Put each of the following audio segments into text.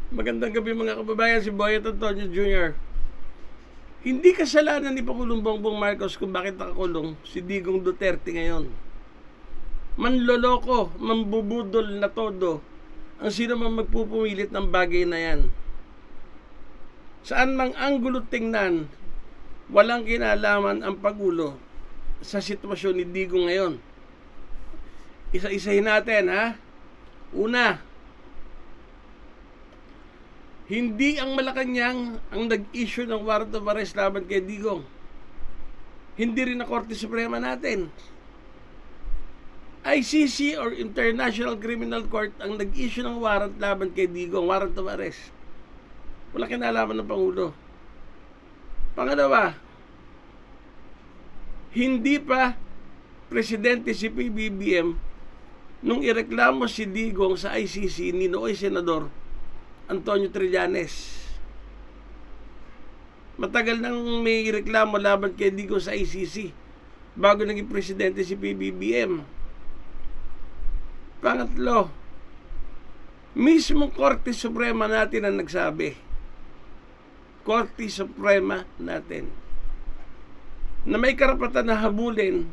Magandang gabi mga kababayan, si Boyet Antonio Jr. Hindi kasalanan ni Pangulong Bongbong Marcos kung bakit nakakulong si Digong Duterte ngayon. Manloloko, mambubudol na todo ang sino man magpupumilit ng bagay na yan. Saan mang anggulo tingnan, walang kinalaman ang Pangulo sa sitwasyon ni Digong ngayon. Isa-isahin natin, ha? Una, hindi ang Malacanang ang nag-issue ng warrant of arrest laban kay Digong. Hindi rin ang Korte Suprema natin. ICC or International Criminal Court ang nag-issue ng warrant laban kay Digong, warrant of arrest. Wala kinalaman ng Pangulo. Pangalawa, hindi pa presidente si PBBM nung ireklamo si Digong sa ICC ni nooy Senador Antonio Trillanes. Matagal nang may reklamo laban kay Digong sa ICC bago naging presidente si PBBM. Pangatlo, mismong Korte Suprema natin ang nagsabi. Korte Suprema natin na may karapatan na habulin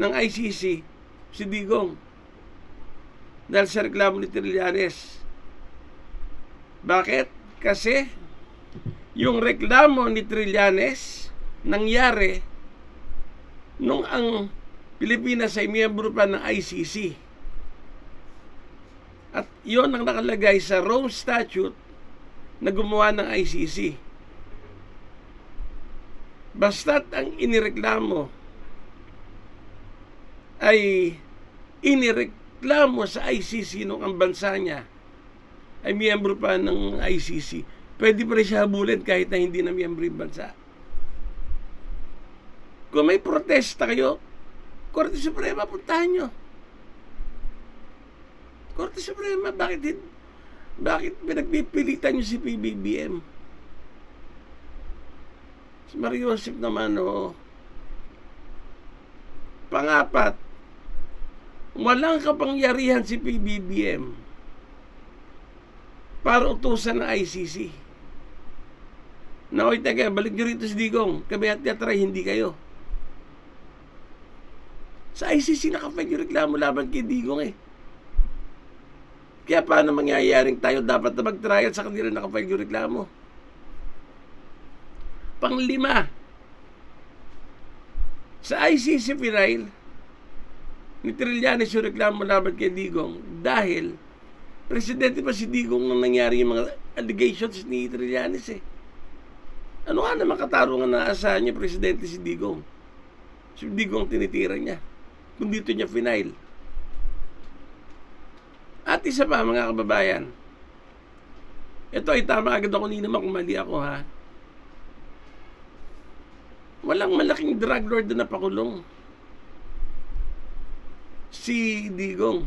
ng ICC si Digong dahil sa reklamo ni Trillanes. Bakit? Kasi yung reklamo ni Trillanes nangyari nung ang Pilipinas ay miyembro pa ng ICC. At yon ang nakalagay sa Rome Statute na gumawa ng ICC. Basta't ang inireklamo ay inireklamo sa ICC nung ang bansa niya ay miyembro pa ng ICC, pwede pa rin siya habulin kahit na hindi na miyembro yung bansa. Kung may protesta kayo, Korte Suprema, puntahan nyo. Korte Suprema, bakit pinagpipilitan nyo si PBBM? Si Mario Joseph naman, Pangapat, walang kapangyarihan si PBBM para utusan ng ICC. Oy, teka, balik nyo rito si Digong. Kami at tiyatry, hindi kayo. Sa ICC nakapag yung reklamo laban kay Digong Kaya paano mangyayaring tayo dapat na mag-trial sa kanila nakapag yung reklamo? Panglima, sa ICC final ni Trillanes yung reklamo laban kay Digong dahil presidente pa si Digong nung nangyari yung mga allegations ni Trillanes Ano nga naman katarungan na asahan niya presidente si Digong? Si Digong tinitira niya. Kung dito niya final. At isa pa mga kababayan, ito ay tama agad ako, hindi naman kung mali ako Walang malaking drug lord na napakulong si Digong.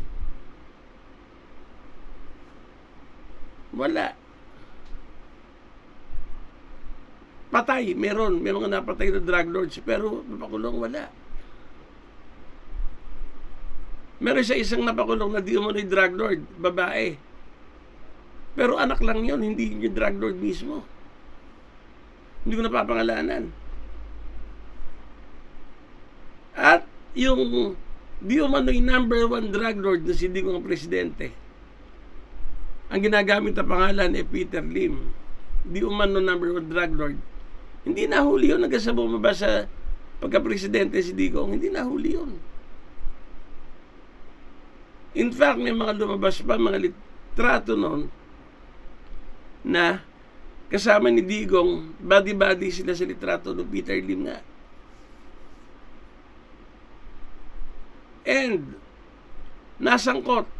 Wala. Patay, meron nga napatay na drug lords, pero napakulong wala. Meron siya isang napakulong na di umano'y drug lord, babae. Pero anak lang yun, hindi yung drug lord mismo. Hindi ko napapangalanan. At yung di umano'y number 1 drug lord na si Digong ang presidente, ang ginagamit na pangalan ay Peter Lim. Di umano number 1 drug lord. Hindi nahuli yun hanggang sa bumaba sa pagka-presidente si Digong. Hindi nahuli yun. In fact, may mga lumabas pa, mga litrato noon na kasama ni Digong, body-body sila sa litrato ng Peter Lim nga. And nasangkot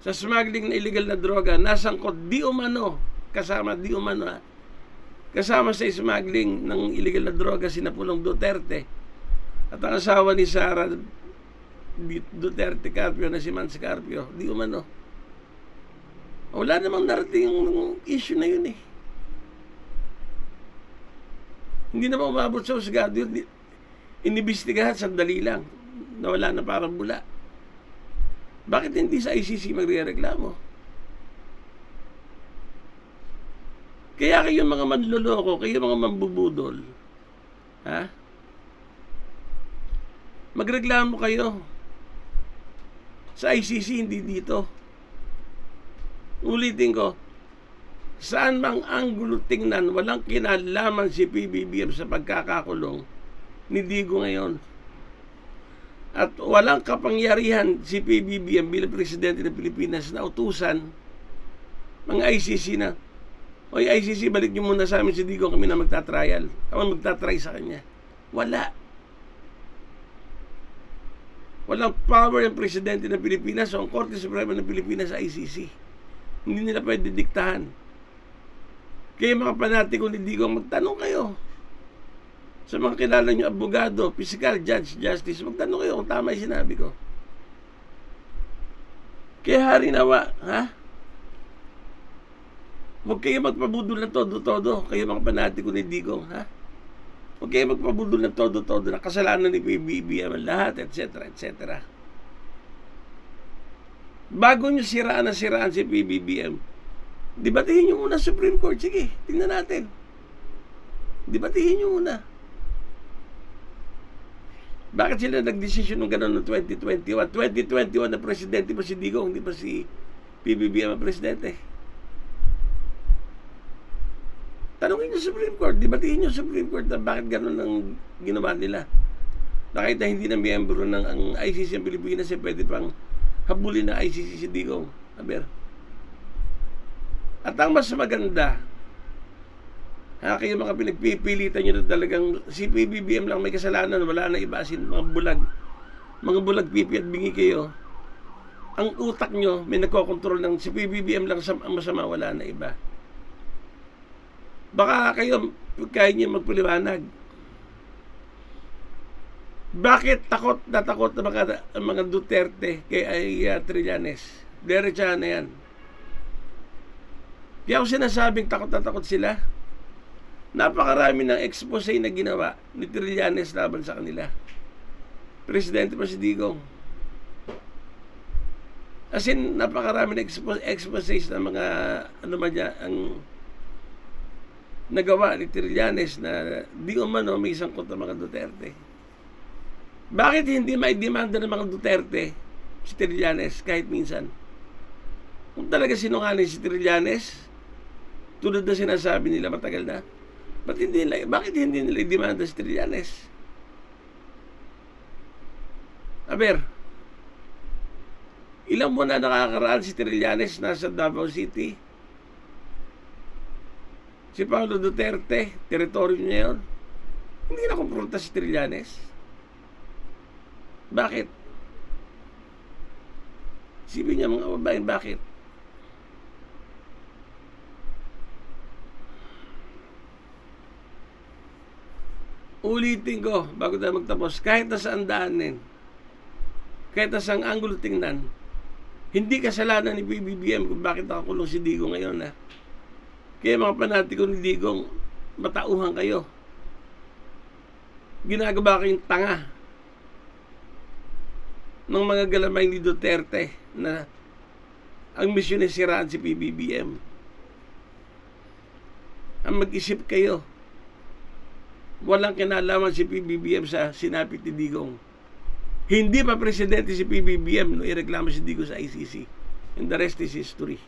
sa smuggling na illegal na droga, nasangkot di umano kasama sa smuggling ng illegal na droga si Pulong Duterte at ang asawa ni Sara Duterte Carpio na si Mans Carpio, di umano. Wala namang narating yung issue na yun Hindi naman umabot sa husgado yun. Inibestigahan, sandali lang. Nawala na parang bula. Bakit hindi sa ICC magrereklamo? Kaya kayo mga manloloko, kayo mga mambubudol, ha? Magreklamo kayo sa ICC, hindi dito. Ulitin ko, saan mang anggulo tingnan, walang kinalaman si PBBM sa pagkakakulong ni Digo ngayon. At walang kapangyarihan si PBBM bilang presidente ng Pilipinas na utusan mga ICC na, oy ICC, balik niyo muna sa amin si Digo, kami na magtatrial. Ako magtatry sa kanya. Walang power ang presidente ng Pilipinas o ang Korte Suprema ng Pilipinas sa ICC. Hindi nila pwede diktahan. Kaya mga panatiko ni Digo, magtanong kayo sa mga kilala nyo, abogado, physical, judge, justice, magtanong kayo kung tama yung sinabi ko. Kaya harinawa, ha? Huwag kayo magpabudol ng todo-todo, kayo mga panatiko ni Digo, ha? Huwag kayo magpabudol ng todo-todo na kasalanan ni PBBM ang lahat, etc., etc. Bago nyo siraan si PBBM, debatihin nyo muna Supreme Court. Sige, tingnan natin. Debatihin nyo muna. Bakit sila nagdesisyon ng gano'n noong 2021? 2021 na presidente pa si Digo, hindi pa si PBBM ang presidente. Tanungin nyo sa Supreme Court, debatihin nyo sa Supreme Court na bakit gano'n ang ginawa nila. Na kahit na hindi na miyembro ng ang ICC ang Pilipinas, pwede pang habulin na ICC si Digo. Aber. At ang mas maganda, kayo mga pinagpipilitan nyo na talagang si PBBM lang may kasalanan, wala na iba, asin mga bulag pipi at bingi kayo. Ang utak nyo may nagkokontrol ng si PBBM lang ang masama, wala na iba. Baka kayo kaya nyo magpaliwanag. Bakit takot na mga Duterte kay Trillanes? Diretsahan na yan. Kaya ako sinasabing takot na takot sila. Napakarami ng expose na ginawa ni Trillanes laban sa kanila. Presidente pa si Digong. As in, napakarami ng expose na mga ang nagawa ni Trillanes na di umano may sangkot ng mga Duterte. Bakit hindi maidemanda ng mga Duterte si Trillanes kahit minsan? Kung talaga sinungaling si Trillanes, tulad na sinasabi nila matagal na, bakit hindi nila idemanda si Trillanes? Aber, ilang buwan na nakakaraan si Trillanes nasa Davao City? Si Paulo Duterte, teritoryo niya yun. Hindi na kumpronta si Trillanes. Bakit? Sipin niya mga babaeng, bakit? Ulitin ko, bago tayo magtapos, kahit na saan daanin, kahit na saan anggulo tingnan, hindi kasalanan ni PBBM kung bakit nakakulong si Digo ngayon, ha? Kaya mga panatiko ni Digong, matauhan kayo. Ginagawa kayong tanga ng mga galamay ni Duterte na ang misyon ay siraan si PBBM. Ang mag-isip kayo. Walang kinalaman si PBBM sa sinapit ni Digong. Hindi pa presidente si PBBM nung ireklamo si Digong sa ICC. And the rest is history.